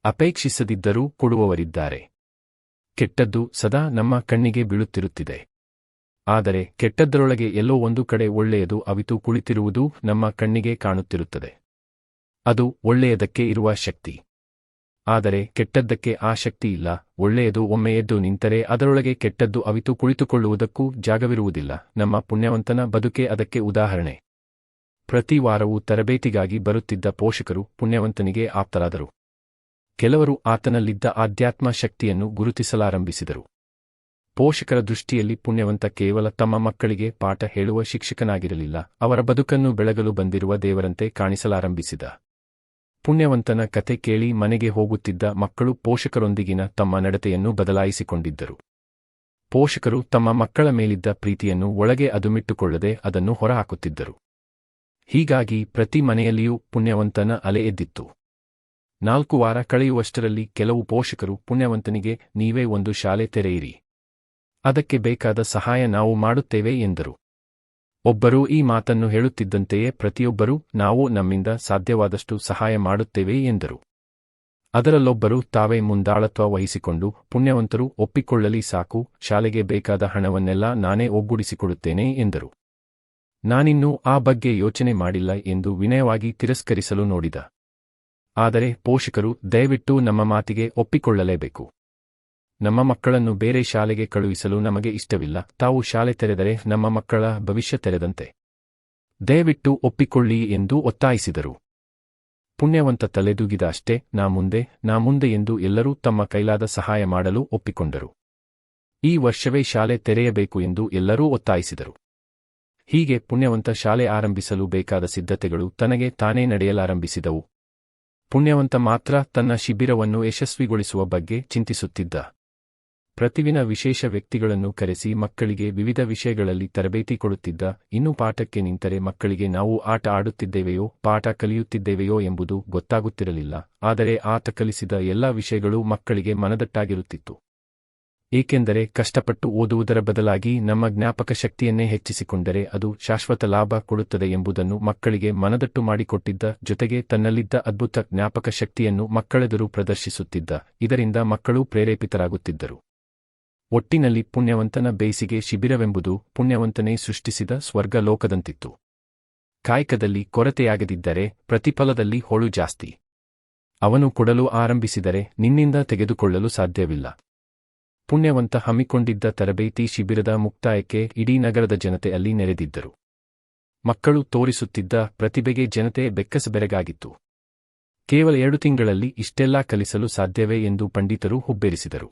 ಅಪೇಕ್ಷಿಸದಿದ್ದರೂ ಕೊಡುವವರಿದ್ದಾರೆ. ಕೆಟ್ಟದ್ದು ಸದಾ ನಮ್ಮ ಕಣ್ಣಿಗೆ ಬೀಳುತ್ತಿರುತ್ತಿದೆ. ಆದರೆ ಕೆಟ್ಟದ್ದರೊಳಗೆ ಎಲ್ಲೋ ಒಂದು ಕಡೆ ಒಳ್ಳೆಯದು ಅವಿತು ಕುಳಿತಿರುವುದು ನಮ್ಮ ಕಣ್ಣಿಗೆ ಕಾಣುತ್ತಿರುತ್ತದೆ. ಅದು ಒಳ್ಳೆಯದಕ್ಕೆ ಇರುವ ಶಕ್ತಿ. ಆದರೆ ಕೆಟ್ಟದ್ದಕ್ಕೆ ಆ ಶಕ್ತಿ ಇಲ್ಲ. ಒಳ್ಳೆಯದು ಒಮ್ಮೆ ಎದ್ದು ನಿಂತರೆ ಅದರೊಳಗೆ ಕೆಟ್ಟದ್ದು ಅವಿತು ಕುಳಿತುಕೊಳ್ಳುವುದಕ್ಕೂ ಜಾಗವಿರುವುದಿಲ್ಲ. ನಮ್ಮ ಪುಣ್ಯವಂತನ ಬದುಕೇ ಅದಕ್ಕೆ ಉದಾಹರಣೆ. ಪ್ರತಿ ವಾರವೂ ತರಬೇತಿಗಾಗಿ ಬರುತ್ತಿದ್ದ ಪೋಷಕರು ಪುಣ್ಯವಂತನಿಗೆ ಆಪ್ತರಾದರು. ಕೆಲವರು ಆತನಲ್ಲಿದ್ದ ಆಧ್ಯಾತ್ಮ ಶಕ್ತಿಯನ್ನು ಗುರುತಿಸಲಾರಂಭಿಸಿದರು. ಪೋಷಕರ ದೃಷ್ಟಿಯಲ್ಲಿ ಪುಣ್ಯವಂತ ಕೇವಲ ತಮ್ಮ ಮಕ್ಕಳಿಗೆ ಪಾಠ ಹೇಳುವ ಶಿಕ್ಷಕನಾಗಿರಲಿಲ್ಲ, ಅವರ ಬದುಕನ್ನು ಬೆಳಗಲು ಬಂದಿರುವ ದೇವರಂತೆ ಕಾಣಿಸಲಾರಂಭಿಸಿದ. ಪುಣ್ಯವಂತನ ಕತೆ ಕೇಳಿ ಮನೆಗೆ ಹೋಗುತ್ತಿದ್ದ ಮಕ್ಕಳು ಪೋಷಕರೊಂದಿಗಿನ ತಮ್ಮ ನಡತೆಯನ್ನು ಬದಲಾಯಿಸಿಕೊಂಡಿದ್ದರು. ಪೋಷಕರು ತಮ್ಮ ಮಕ್ಕಳ ಮೇಲಿದ್ದ ಪ್ರೀತಿಯನ್ನು ಒಳಗೆ ಅದುಮಿಟ್ಟುಕೊಳ್ಳದೆ ಅದನ್ನು ಹೊರಹಾಕುತ್ತಿದ್ದರು. ಹೀಗಾಗಿ ಪ್ರತಿ ಮನೆಯಲ್ಲಿಯೂ ಪುಣ್ಯವಂತನ ಅಲೆ ಎದ್ದಿತ್ತು. 4 ವಾರ ಕಳೆಯುವಷ್ಟರಲ್ಲಿ ಕೆಲವು ಪೋಷಕರು ಪುಣ್ಯವಂತನಿಗೆ, ನೀವೇ ಒಂದು ಶಾಲೆ ತೆರೆಯಿರಿ, ಅದಕ್ಕೆ ಬೇಕಾದ ಸಹಾಯ ನಾವು ಮಾಡುತ್ತೇವೆ ಎಂದರು. ಒಬ್ಬರು ಈ ಮಾತನ್ನು ಹೇಳುತ್ತಿದ್ದಂತೆಯೇ ಪ್ರತಿಯೊಬ್ಬರೂ, ನಾವು ನಮ್ಮಿಂದ ಸಾಧ್ಯವಾದಷ್ಟು ಸಹಾಯ ಮಾಡುತ್ತೇವೆ ಎಂದರು. ಅದರಲ್ಲೊಬ್ಬರು ತಾವೇ ಮುಂದಾಳತ್ವ ವಹಿಸಿಕೊಂಡು, ಪುಣ್ಯವಂತರು ಒಪ್ಪಿಕೊಳ್ಳಲಿ ಸಾಕು, ಶಾಲೆಗೆ ಬೇಕಾದ ಹಣವನ್ನೆಲ್ಲ ನಾನೇ ಒಗ್ಗೂಡಿಸಿಕೊಡುತ್ತೇನೆ ಎಂದರು. ನಾನಿನ್ನೂ ಆ ಬಗ್ಗೆ ಯೋಚನೆ ಮಾಡಿಲ್ಲ ಎಂದು ವಿನಯವಾಗಿ ತಿರಸ್ಕರಿಸಲು ನೋಡಿದ. ಆದರೆ ಪೋಷಕರು, ದಯವಿಟ್ಟು ನಮ್ಮ ಮಾತಿಗೆ ಒಪ್ಪಿಕೊಳ್ಳಲೇಬೇಕು. ನಮ್ಮ ಮಕ್ಕಳನ್ನು ಬೇರೆ ಶಾಲೆಗೆ ಕಳುಹಿಸಲು ನಮಗೆ ಇಷ್ಟವಿಲ್ಲ. ತಾವು ಶಾಲೆ ತೆರೆದರೆ ನಮ್ಮ ಮಕ್ಕಳ ಭವಿಷ್ಯ ತೆರೆದಂತೆ. ದಯವಿಟ್ಟು ಒಪ್ಪಿಕೊಳ್ಳಿ ಎಂದು ಒತ್ತಾಯಿಸಿದರು. ಪುಣ್ಯವಂತ ತಲೆದೂಗಿದ ಅಷ್ಟೇ, ನಾ ಮುಂದೆ ಎಂದು ಎಲ್ಲರೂ ತಮ್ಮ ಕೈಲಾದ ಸಹಾಯ ಮಾಡಲು ಒಪ್ಪಿಕೊಂಡರು. ಈ ವರ್ಷವೇ ಶಾಲೆ ತೆರೆಯಬೇಕು ಎಂದು ಎಲ್ಲರೂ ಒತ್ತಾಯಿಸಿದರು. ಹೀಗೆ ಪುಣ್ಯವಂತ ಶಾಲೆ ಆರಂಭಿಸಲು ಬೇಕಾದ ಸಿದ್ಧತೆಗಳು ತನಗೆ ತಾನೇ ನಡೆಯಲಾರಂಭಿಸಿದವು. ಪುಣ್ಯವಂತ ಮಾತ್ರ ತನ್ನ ಶಿಬಿರವನ್ನು ಯಶಸ್ವಿಗೊಳಿಸುವ ಬಗ್ಗೆ ಚಿಂತಿಸುತ್ತಿದ್ದ. ಪ್ರತಿದಿನ ವಿಶೇಷ ವ್ಯಕ್ತಿಗಳನ್ನು ಕರೆಸಿ ಮಕ್ಕಳಿಗೆ ವಿವಿಧ ವಿಷಯಗಳಲ್ಲಿ ತರಬೇತಿ ಕೊಡುತ್ತಿದ್ದ. ಇನ್ನು ಪಾಠಕ್ಕೆ ನಿಂತರೆ ಮಕ್ಕಳಿಗೆ ನಾವು ಆಟ ಆಡುತ್ತಿದ್ದೇವೆಯೋ ಪಾಠ ಕಲಿಯುತ್ತಿದ್ದೇವೆಯೋ ಎಂಬುದು ಗೊತ್ತಾಗುತ್ತಿರಲಿಲ್ಲ. ಆದರೆ ಆತ ಕಲಿಸಿದ ಎಲ್ಲ ವಿಷಯಗಳೂ ಮಕ್ಕಳಿಗೆ ಮನದಟ್ಟಾಗಿರುತ್ತಿತ್ತು. ಏಕೆಂದರೆ ಕಷ್ಟಪಟ್ಟು ಓದುವುದರ ಬದಲಾಗಿ ನಮ್ಮ ಜ್ಞಾಪಕ ಶಕ್ತಿಯನ್ನೇ ಹೆಚ್ಚಿಸಿಕೊಂಡರೆ ಅದು ಶಾಶ್ವತ ಲಾಭ ಕೊಡುತ್ತದೆ ಎಂಬುದನ್ನು ಮಕ್ಕಳಿಗೆ ಮನದಟ್ಟು ಮಾಡಿಕೊಟ್ಟಿದ್ದ. ಜೊತೆಗೆ ತನ್ನಲ್ಲಿದ್ದ ಅದ್ಭುತ ಜ್ಞಾಪಕ ಶಕ್ತಿಯನ್ನು ಮಕ್ಕಳೆದುರು ಪ್ರದರ್ಶಿಸುತ್ತಿದ್ದ. ಇದರಿಂದ ಮಕ್ಕಳು ಪ್ರೇರೇಪಿತರಾಗುತ್ತಿದ್ದರು. ಒಟ್ಟಿನಲ್ಲಿ ಪುಣ್ಯವಂತನ ಬೇಸಿಗೆ ಶಿಬಿರವೆಂಬುದು ಪುಣ್ಯವಂತನೇ ಸೃಷ್ಟಿಸಿದ ಸ್ವರ್ಗ ಲೋಕದಂತಿತ್ತು. ಕಾಯಕದಲ್ಲಿ ಕೊರತೆಯಾಗದಿದ್ದರೆ ಪ್ರತಿಫಲದಲ್ಲಿ ಹೊಳು ಜಾಸ್ತಿ. ಅವನು ಕೊಡಲು ಆರಂಭಿಸಿದರೆ ನಿನ್ನಿಂದ ತೆಗೆದುಕೊಳ್ಳಲು ಸಾಧ್ಯವಿಲ್ಲ. ಪುಣ್ಯವಂತ ಹಮ್ಮಿಕೊಂಡಿದ್ದ ತರಬೇತಿ ಶಿಬಿರದ ಮುಕ್ತಾಯಕ್ಕೆ ಇಡೀ ನಗರದ ಜನತೆ ಅಲ್ಲಿ ನೆರೆದಿದ್ದರು. ಮಕ್ಕಳು ತೋರಿಸುತ್ತಿದ್ದ ಪ್ರತಿಭೆಗೆ ಜನತೆ ಬೆಕ್ಕಸಬೆರಗಾಗಿತ್ತು. ಕೇವಲ 2 ತಿಂಗಳಲ್ಲಿ ಇಷ್ಟೆಲ್ಲಾ ಕಲಿಸಲು ಸಾಧ್ಯವೇ ಎಂದು ಪಂಡಿತರು ಹುಬ್ಬೇರಿಸಿದರು.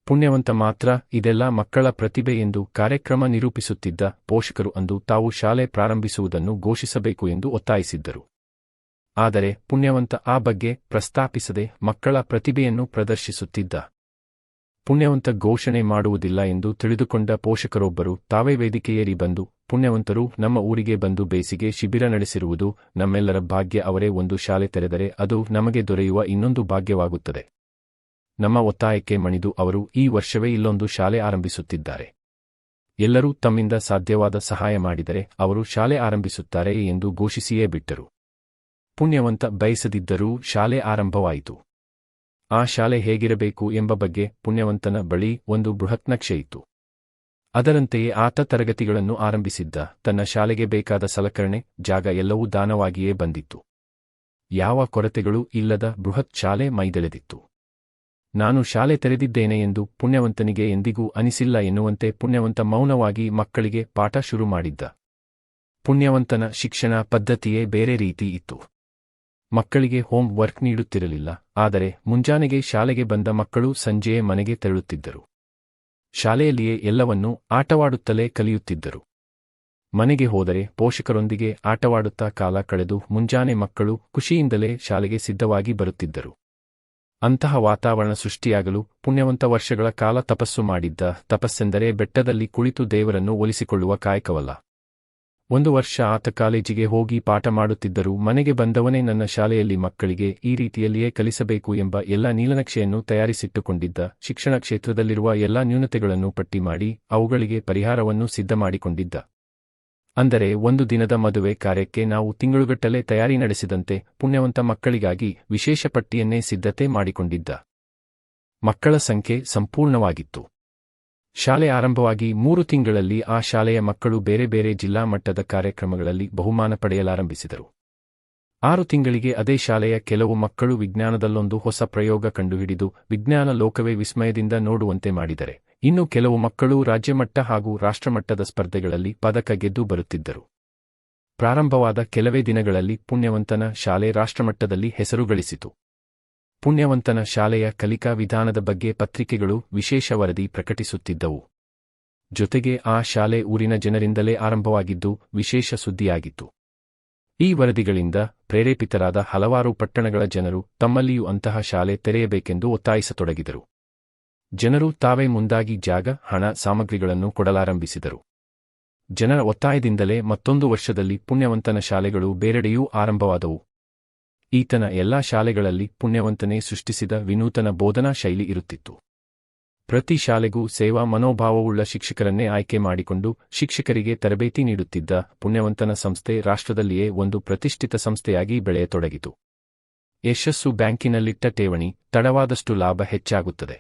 ಪುಣ್ಯವಂತ ಮಾತ್ರ ಇದೆಲ್ಲ ಮಕ್ಕಳ ಪ್ರತಿಭೆ ಎಂದು ಕಾರ್ಯಕ್ರಮ ನಿರೂಪಿಸುತ್ತಿದ್ದ. ಪೋಷಕರು ಅಂದು ತಾವು ಶಾಲೆ ಪ್ರಾರಂಭಿಸುವುದನ್ನು ಘೋಷಿಸಬೇಕು ಎಂದು ಒತ್ತಾಯಿಸಿದ್ದರು. ಆದರೆ ಪುಣ್ಯವಂತ ಆ ಬಗ್ಗೆ ಪ್ರಸ್ತಾಪಿಸದೆ ಮಕ್ಕಳ ಪ್ರತಿಭೆಯನ್ನು ಪ್ರದರ್ಶಿಸುತ್ತಿದ್ದ. ಪುಣ್ಯವಂತ ಘೋಷಣೆ ಮಾಡುವುದಿಲ್ಲ ಎಂದು ತಿಳಿದುಕೊಂಡ ಪೋಷಕರೊಬ್ಬರು ತಾವೇ ವೇದಿಕೆಯೇರಿ ಬಂದು, ಪುಣ್ಯವಂತರು ನಮ್ಮ ಊರಿಗೆ ಬಂದು ಬೇಸಿಗೆ ಶಿಬಿರ ನಡೆಸಿರುವುದು ನಮ್ಮೆಲ್ಲರ ಭಾಗ್ಯ. ಅವರೇ ಒಂದು ಶಾಲೆ ತೆರೆದರೆ ಅದು ನಮಗೆ ದೊರೆಯುವ ಇನ್ನೊಂದು ಭಾಗ್ಯವಾಗುತ್ತದೆ. ನಮ್ಮ ಒತ್ತಾಯಕ್ಕೆ ಮಣಿದು ಅವರು ಈ ವರ್ಷವೇ ಇಲ್ಲೊಂದು ಶಾಲೆ ಆರಂಭಿಸುತ್ತಿದ್ದಾರೆ. ಎಲ್ಲರೂ ತಮ್ಮಿಂದ ಸಾಧ್ಯವಾದ ಸಹಾಯ ಮಾಡಿದರೆ ಅವರು ಶಾಲೆ ಆರಂಭಿಸುತ್ತಾರೆ ಎಂದು ಘೋಷಿಸಿಯೇ ಬಿಟ್ಟರು. ಪುಣ್ಯವಂತ ಬಯಸದಿದ್ದರೂ ಶಾಲೆ ಆರಂಭವಾಯಿತು. ಆ ಶಾಲೆ ಹೇಗಿರಬೇಕು ಎಂಬ ಬಗ್ಗೆ ಪುಣ್ಯವಂತನ ಬಳಿ ಒಂದು ಬೃಹತ್ ನಕ್ಷೆ ಇತ್ತು. ಅದರಂತೆಯೇ ಆತ ತರಗತಿಗಳನ್ನು ಆರಂಭಿಸಿದ್ದ. ತನ್ನ ಶಾಲೆಗೆ ಬೇಕಾದ ಸಲಕರಣೆ, ಜಾಗ ಎಲ್ಲವೂ ದಾನವಾಗಿಯೇ ಬಂದಿತ್ತು. ಯಾವ ಕೊರತೆಗಳೂ ಇಲ್ಲದ ಬೃಹತ್ ಶಾಲೆ ಮೈದೆಳೆದಿತ್ತು. ನಾನು ಶಾಲೆ ತೆರೆದಿದ್ದೇನೆ ಎಂದು ಪುಣ್ಯವಂತನಿಗೆ ಎಂದಿಗೂ ಅನಿಸಿಲ್ಲ ಎನ್ನುವಂತೆ ಪುಣ್ಯವಂತ ಮೌನವಾಗಿ ಮಕ್ಕಳಿಗೆ ಪಾಠ ಶುರು ಮಾಡಿದ್ದ. ಪುಣ್ಯವಂತನ ಶಿಕ್ಷಣ ಪದ್ಧತಿಯೇ ಬೇರೆ ರೀತಿ ಇತ್ತು. ಮಕ್ಕಳಿಗೆ ಹೋಮ್ ವರ್ಕ್ ನೀಡುತ್ತಿರಲಿಲ್ಲ. ಆದರೆ ಮುಂಜಾನೆಗೆ ಶಾಲೆಗೆ ಬಂದ ಮಕ್ಕಳು ಸಂಜೆಯೇ ಮನೆಗೆ ತೆರಳುತ್ತಿದ್ದರು. ಶಾಲೆಯಲ್ಲಿಯೇ ಎಲ್ಲವನ್ನೂ ಆಟವಾಡುತ್ತಲೇ ಕಲಿಯುತ್ತಿದ್ದರು. ಮನೆಗೆ ಹೋದರೆ ಪೋಷಕರೊಂದಿಗೆ ಆಟವಾಡುತ್ತಾ ಕಾಲ ಕಳೆದು ಮುಂಜಾನೆ ಮಕ್ಕಳು ಖುಷಿಯಿಂದಲೇ ಶಾಲೆಗೆ ಸಿದ್ಧವಾಗಿ ಬರುತ್ತಿದ್ದರು. ಅಂತಹ ವಾತಾವರಣ ಸೃಷ್ಟಿಯಾಗಲು ಪುಣ್ಯವಂತ ವರ್ಷಗಳ ಕಾಲ ತಪಸ್ಸು ಮಾಡಿದ್ದ. ತಪಸ್ಸೆಂದರೆ ಬೆಟ್ಟದಲ್ಲಿ ಕುಳಿತು ದೇವರನ್ನು ಒಲಿಸಿಕೊಳ್ಳುವ ಕಾಯಕವಲ್ಲ. 1 ವರ್ಷ ಆತ ಕಾಲೇಜಿಗೆ ಹೋಗಿ ಪಾಠ ಮಾಡುತ್ತಿದ್ದರೂ ಮನೆಗೆ ಬಂದವನೇ ನನ್ನ ಶಾಲೆಯಲ್ಲಿ ಮಕ್ಕಳಿಗೆ ಈ ರೀತಿಯಲ್ಲಿಯೇ ಕಲಿಸಬೇಕು ಎಂಬ ಎಲ್ಲ ನೀಲನಕ್ಷೆಯನ್ನು ತಯಾರಿಸಿಟ್ಟುಕೊಂಡಿದ್ದ. ಶಿಕ್ಷಣ ಕ್ಷೇತ್ರದಲ್ಲಿರುವ ಎಲ್ಲ ನ್ಯೂನತೆಗಳನ್ನು ಪಟ್ಟಿ ಮಾಡಿ ಅವುಗಳಿಗೆ ಪರಿಹಾರವನ್ನು ಸಿದ್ಧ ಮಾಡಿಕೊಂಡಿದ್ದ. ಅಂದರೆ ಒಂದು ದಿನದ ಮದುವೆ ಕಾರ್ಯಕ್ಕೆ ನಾವು ತಿಂಗಳುಗಟ್ಟಲೆ ತಯಾರಿ ನಡೆಸಿದಂತೆ ಪುಣ್ಯವಂತ ಮಕ್ಕಳಿಗಾಗಿ ವಿಶೇಷ ಪಟ್ಟಿಯನ್ನೇ ಸಿದ್ಧತೆ ಮಾಡಿಕೊಂಡಿದ್ದ. ಮಕ್ಕಳ ಸಂಖ್ಯೆ ಸಂಪೂರ್ಣವಾಗಿತ್ತು. ಶಾಲೆ ಆರಂಭವಾಗಿ 3 ತಿಂಗಳಲ್ಲಿ ಆ ಶಾಲೆಯ ಮಕ್ಕಳು ಬೇರೆ ಬೇರೆ ಜಿಲ್ಲಾ ಮಟ್ಟದ ಕಾರ್ಯಕ್ರಮಗಳಲ್ಲಿ ಬಹುಮಾನ ಪಡೆಯಲಾರಂಭಿಸಿದರು. 6 ತಿಂಗಳಿಗೆ ಅದೇ ಶಾಲೆಯ ಕೆಲವು ಮಕ್ಕಳು ವಿಜ್ಞಾನದಲ್ಲೊಂದು ಹೊಸ ಪ್ರಯೋಗ ಕಂಡುಹಿಡಿದು ವಿಜ್ಞಾನ ಲೋಕವೇ ವಿಸ್ಮಯದಿಂದ ನೋಡುವಂತೆ ಮಾಡಿದರೆ, ಇನ್ನು ಕೆಲವು ಮಕ್ಕಳು ರಾಜ್ಯಮಟ್ಟ ಹಾಗೂ ರಾಷ್ಟ್ರಮಟ್ಟದ ಸ್ಪರ್ಧೆಗಳಲ್ಲಿ ಪದಕ ಗೆದ್ದು ಬರುತ್ತಿದ್ದರು. ಪ್ರಾರಂಭವಾದ ಕೆಲವೇ ದಿನಗಳಲ್ಲಿ ಪುಣ್ಯವಂತನ ಶಾಲೆ ರಾಷ್ಟ್ರಮಟ್ಟದಲ್ಲಿ ಹೆಸರು ಗಳಿಸಿತು. ಪುಣ್ಯವಂತನ ಶಾಲೆಯ ಕಲಿಕಾ ವಿಧಾನದ ಬಗ್ಗೆ ಪತ್ರಿಕೆಗಳು ವಿಶೇಷ ವರದಿ ಪ್ರಕಟಿಸುತ್ತಿದ್ದವು. ಜೊತೆಗೆ ಆ ಶಾಲೆ ಊರಿನ ಜನರಿಂದಲೇ ಆರಂಭವಾಗಿದ್ದು ವಿಶೇಷ ಸುದ್ದಿಯಾಗಿತ್ತು. ಈ ವರದಿಗಳಿಂದ ಪ್ರೇರೇಪಿತರಾದ ಹಲವಾರು ಪಟ್ಟಣಗಳ ಜನರು ತಮ್ಮಲ್ಲಿಯೂ ಅಂತಹ ಶಾಲೆ ತೆರೆಯಬೇಕೆಂದು ಒತ್ತಾಯಿಸತೊಡಗಿದರು. ಜನರು ತಾವೇ ಮುಂದಾಗಿ ಜಾಗ, ಹಣ, ಸಾಮಗ್ರಿಗಳನ್ನು ಕೊಡಲಾರಂಭಿಸಿದರು. ಜನರ ಒತ್ತಾಯದಿಂದಲೇ ಮತ್ತೊಂದು ವರ್ಷದಲ್ಲಿ ಪುಣ್ಯವಂತನ ಶಾಲೆಗಳು ಬೇರೆಡೆಯೂ ಆರಂಭವಾದವು. ಈತನ ಎಲ್ಲಾ ಶಾಲೆಗಳಲ್ಲಿ ಪುಣ್ಯವಂತನೇ ಸೃಷ್ಟಿಸಿದ ವಿನೂತನ ಬೋಧನಾ ಶೈಲಿ ಇರುತ್ತಿತ್ತು. ಪ್ರತಿ ಶಾಲೆಗೂ ಸೇವಾ ಮನೋಭಾವವುಳ್ಳ ಶಿಕ್ಷಕರನ್ನೇ ಆಯ್ಕೆ ಮಾಡಿಕೊಂಡು ಶಿಕ್ಷಕರಿಗೆ ತರಬೇತಿ ನೀಡುತ್ತಿದ್ದ ಪುಣ್ಯವಂತನ ಸಂಸ್ಥೆ ರಾಷ್ಟ್ರದಲ್ಲಿಯೇ ಒಂದು ಪ್ರತಿಷ್ಠಿತ ಸಂಸ್ಥೆಯಾಗಿ ಬೆಳೆಯತೊಡಗಿತು. ಯಶಸ್ಸು ಬ್ಯಾಂಕಿನಲ್ಲಿಟ್ಟ ಠೇವಣಿ, ತಡವಾದಷ್ಟು ಲಾಭ ಹೆಚ್ಚಾಗುತ್ತದೆ.